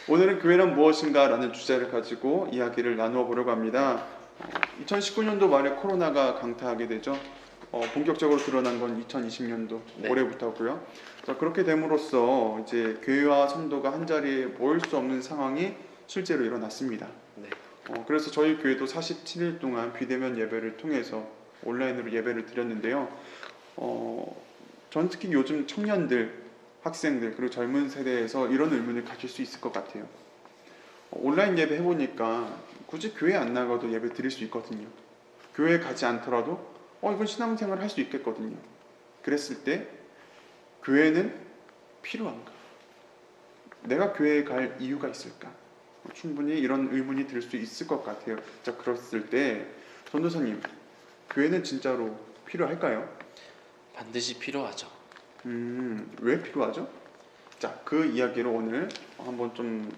오늘은 교회란 무엇인가 라는 주제를 가지고 이야기를 나누어 보려고 합니다. 2019년도 말에 코로나가 강타하게 되죠. 본격적으로 드러난 건 2020년도 네. 올해부터고요. 자, 그렇게 됨으로써 이제 교회와 성도가 한 자리에 모일 수 없는 상황이 실제로 일어났습니다. 네. 그래서 저희 교회도 47일 동안 비대면 예배를 통해서 온라인으로 예배를 드렸는데요. 전 특히 요즘 청년들, 학생들 그리고 젊은 세대에서 이런 의문을 가질 수 있을 것 같아요. 온라인 예배 해보니까 굳이 교회 안 나가도 예배 드릴 수 있거든요. 교회 가지 않더라도 이건 신앙생활 할 수 있겠거든요. 그랬을 때 교회는 필요한가? 내가 교회에 갈 이유가 있을까? 충분히 이런 의문이 들 수 있을 것 같아요. 자, 그랬을 때 전도사님, 교회는 진짜로 필요할까요? 반드시 필요하죠. 왜 필요하죠? 자, 그 이야기를 오늘 한번 좀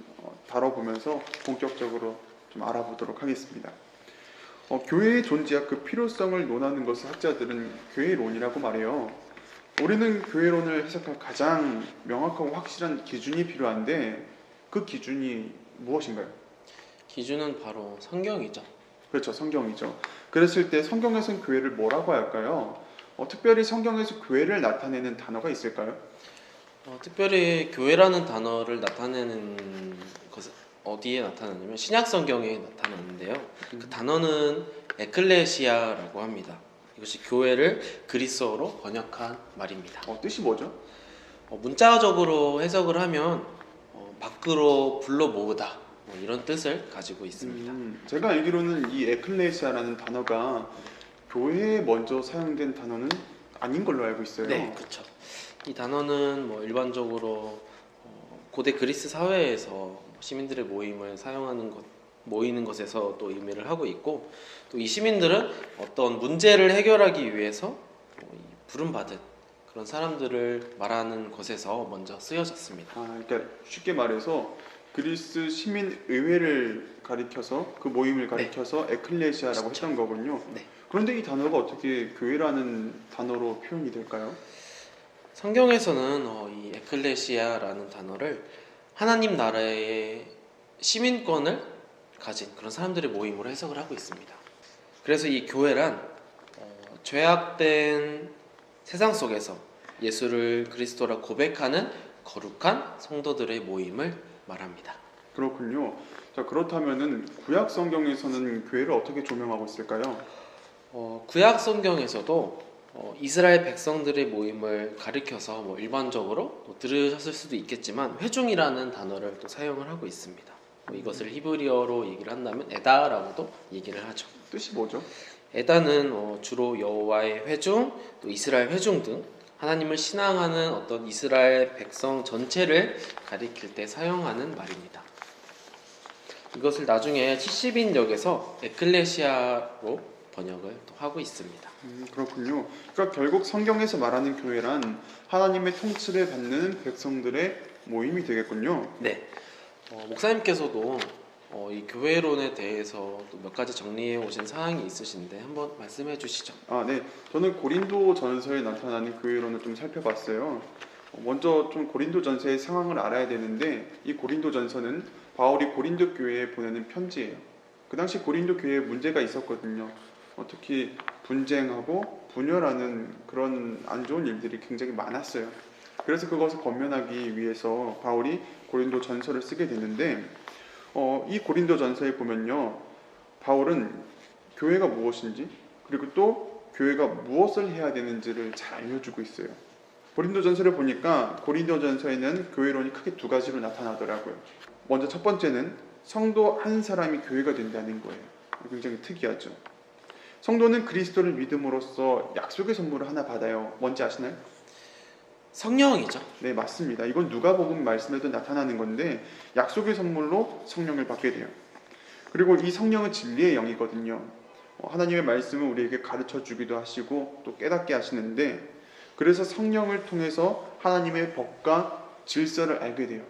다뤄보면서 본격적으로 좀 알아보도록 하겠습니다. 교회의 존재와 그 필요성을 논하는 것을 학자들은 교회론이라고 말해요. 우리는 교회론을 해석할 가장 명확하고 확실한 기준이 필요한데 그 기준이 무엇인가요? 기준은 바로 성경이죠. 그렇죠, 성경이죠. 그랬을 때 성경에서는 교회를 뭐라고 할까요? 특별히 성경에서 교회를 나타내는 단어가 있을까요? 특별히 교회라는 단어를 나타내는 것은 어디에 나타나냐면 신약 성경에 나타나는데요. 그 단어는 에클레시아라고 합니다. 이것이 교회를 그리스어로 번역한 말입니다. 뜻이 뭐죠? 문자적으로 해석을 하면 밖으로 불러 모으다 이런 뜻을 가지고 있습니다. 제가 알기로는 이 에클레시아라는 단어가 교회에 먼저 사용된 단어는 아닌 걸로 알고 있어요. 네, 그렇죠. 이 단어는 일반적으로 고대 그리스 사회에서 시민들의 모임을 사용하는 것, 모이는 것에서 또 의미를 하고 있고, 또 이 시민들은 어떤 문제를 해결하기 위해서 부름받은 그런 사람들을 말하는 것에서 먼저 쓰여졌습니다. 그러니까 쉽게 말해서 그리스 시민 의회를 가리켜서 그 모임을 가리켜서 에클레시아라고 그렇죠. 했던 거군요. 네. 그런데 이 단어가 어떻게 교회라는 단어로 표현이 될까요? 성경에서는 이 에클레시아라는 단어를 하나님 나라의 시민권을 가진 그런 사람들의 모임으로 해석을 하고 있습니다. 그래서 이 교회란 죄악된 세상 속에서 예수를 그리스도라 고백하는 거룩한 성도들의 모임을 말합니다. 그렇군요. 자, 그렇다면은 구약 성경에서는 교회를 어떻게 조명하고 있을까요? 구약 성경에서도 이스라엘 백성들의 모임을 가리켜서 일반적으로 들으셨을 수도 있겠지만 회중이라는 단어를 또 사용을 하고 있습니다. 이것을 히브리어로 얘기를 한다면 에다라고도 얘기를 하죠. 뜻이 뭐죠? 에다는 주로 여호와의 회중, 또 이스라엘 회중 등 하나님을 신앙하는 어떤 이스라엘 백성 전체를 가리킬 때 사용하는 말입니다. 이것을 나중에 70인역에서 에클레시아로 번역을 또 하고 있습니다. 그렇군요. 그러니까 결국 성경에서 말하는 교회란 하나님의 통치를 받는 백성들의 모임이 되겠군요. 네, 목사님께서도 이 교회론에 대해서 또 몇 가지 정리해 오신 사항이 있으신데 한번 말씀해 주시죠. 네. 저는 고린도 전서에 나타나는 교회론을 좀 살펴봤어요. 먼저 좀 고린도 전서의 상황을 알아야 되는데 이 고린도 전서는 바울이 고린도 교회에 보내는 편지예요. 그 당시 고린도 교회에 문제가 있었거든요. 특히 분쟁하고 분열하는 그런 안 좋은 일들이 굉장히 많았어요. 그래서 그것을 권면하기 위해서 바울이 고린도 전서를 쓰게 되는데 이 고린도 전서에 보면요, 바울은 교회가 무엇인지 그리고 또 교회가 무엇을 해야 되는지를 잘 알려주고 있어요. 고린도 전서를 보니까 고린도 전서에는 교회론이 크게 두 가지로 나타나더라고요. 먼저 첫 번째는 성도 한 사람이 교회가 된다는 거예요. 굉장히 특이하죠. 성도는 그리스도를 믿음으로써 약속의 선물을 하나 받아요. 뭔지 아시나요? 성령이죠. 네, 맞습니다. 이건 누가복음 말씀에도 나타나는 건데 약속의 선물로 성령을 받게 돼요. 그리고 이 성령은 진리의 영이거든요. 하나님의 말씀을 우리에게 가르쳐 주기도 하시고 또 깨닫게 하시는데, 그래서 성령을 통해서 하나님의 법과 질서를 알게 돼요.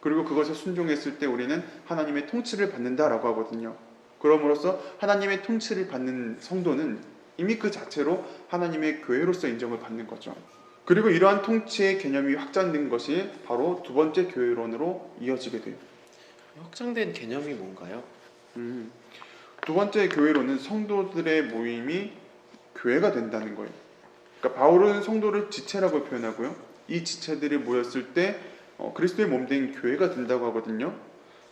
그리고 그것에 순종했을 때 우리는 하나님의 통치를 받는다라고 하거든요. 그럼으로써 하나님의 통치를 받는 성도는 이미 그 자체로 하나님의 교회로서 인정을 받는 거죠. 그리고 이러한 통치의 개념이 확장된 것이 바로 두 번째 교회론으로 이어지게 돼요. 확장된 개념이 뭔가요? 음, 두 번째 교회로는 성도들의 모임이 교회가 된다는 거예요. 그러니까 바울은 성도를 지체라고 표현하고요. 이 지체들이 모였을 때 그리스도의 몸된 교회가 된다고 하거든요.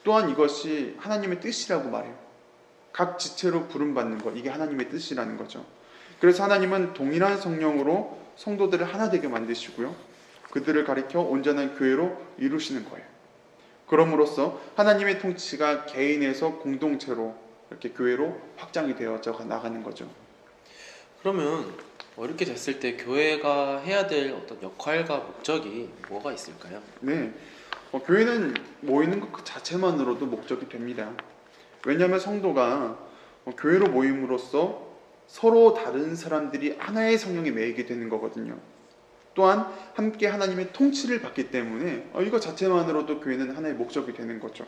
또한 이것이 하나님의 뜻이라고 말해요. 각 지체로 부름받는 것, 이게 하나님의 뜻이라는 거죠. 그래서 하나님은 동일한 성령으로 성도들을 하나 되게 만드시고요. 그들을 가리켜 온전한 교회로 이루시는 거예요. 그럼으로써 하나님의 통치가 개인에서 공동체로 이렇게 교회로 확장이 되어져 나가는 거죠. 그러면 이렇게 됐을 때 교회가 해야 될 어떤 역할과 목적이 뭐가 있을까요? 네, 교회는 모이는 것 그 자체만으로도 목적이 됩니다. 왜냐하면 성도가 교회로 모임으로써 서로 다른 사람들이 하나의 성령에 매이게 되는 거거든요. 또한 함께 하나님의 통치를 받기 때문에 이거 자체만으로도 교회는 하나의 목적이 되는 거죠.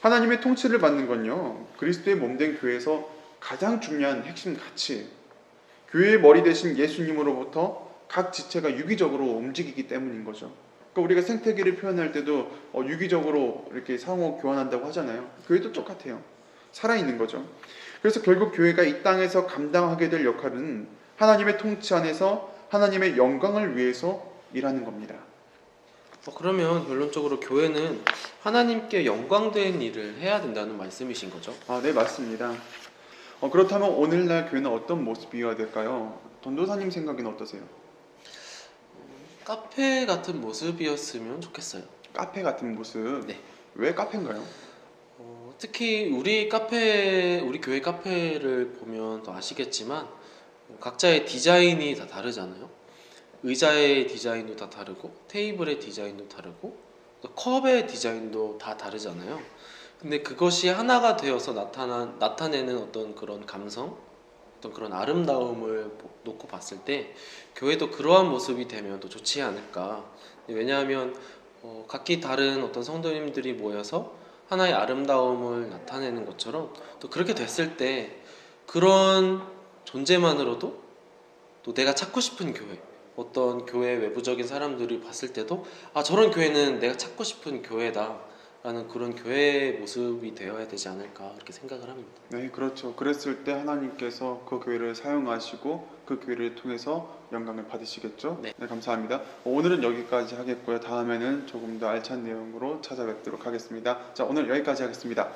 하나님의 통치를 받는 건요, 그리스도의 몸된 교회에서 가장 중요한 핵심 가치예요. 교회의 머리 대신 예수님으로부터 각 지체가 유기적으로 움직이기 때문인 거죠. 그러니까 우리가 생태계를 표현할 때도 유기적으로 이렇게 상호 교환한다고 하잖아요. 교회도 똑같아요. 살아있는 거죠. 그래서 결국 교회가 이 땅에서 감당하게 될 역할은 하나님의 통치 안에서 하나님의 영광을 위해서 일하는 겁니다. 그러면 결론적으로 교회는 하나님께 영광된 일을 해야 된다는 말씀이신 거죠? 네, 맞습니다. 그렇다면 오늘날 교회는 어떤 모습이어야 될까요? 전도사님 생각에는 어떠세요? 카페 같은 모습이었으면 좋겠어요. 카페 같은 모습. 네. 왜 카페인가요? 특히 우리 교회 카페를 보면 더 아시겠지만 각자의 디자인이 다 다르잖아요. 의자의 디자인도 다 다르고 테이블의 디자인도 다르고 또 컵의 디자인도 다 다르잖아요. 근데 그것이 하나가 되어서 나타내는 어떤 그런 감성, 어떤 그런 아름다움을 놓고 봤을 때 교회도 그러한 모습이 되면 더 좋지 않을까. 왜냐하면 각기 다른 어떤 성도님들이 모여서 하나의 아름다움을 나타내는 것처럼 또 그렇게 됐을 때 그런 존재만으로도 또 내가 찾고 싶은 교회, 어떤 교회 외부적인 사람들이 봤을 때도 저런 교회는 내가 찾고 싶은 교회다 라는 그런 교회의 모습이 되어야 되지 않을까 그렇게 생각을 합니다. 네, 그렇죠. 그랬을 때 하나님께서 그 교회를 사용하시고 그 교회를 통해서 영광을 받으시겠죠? 네. 네, 감사합니다. 오늘은 여기까지 하겠고요. 다음에는 조금 더 알찬 내용으로 찾아뵙도록 하겠습니다. 자, 오늘 여기까지 하겠습니다.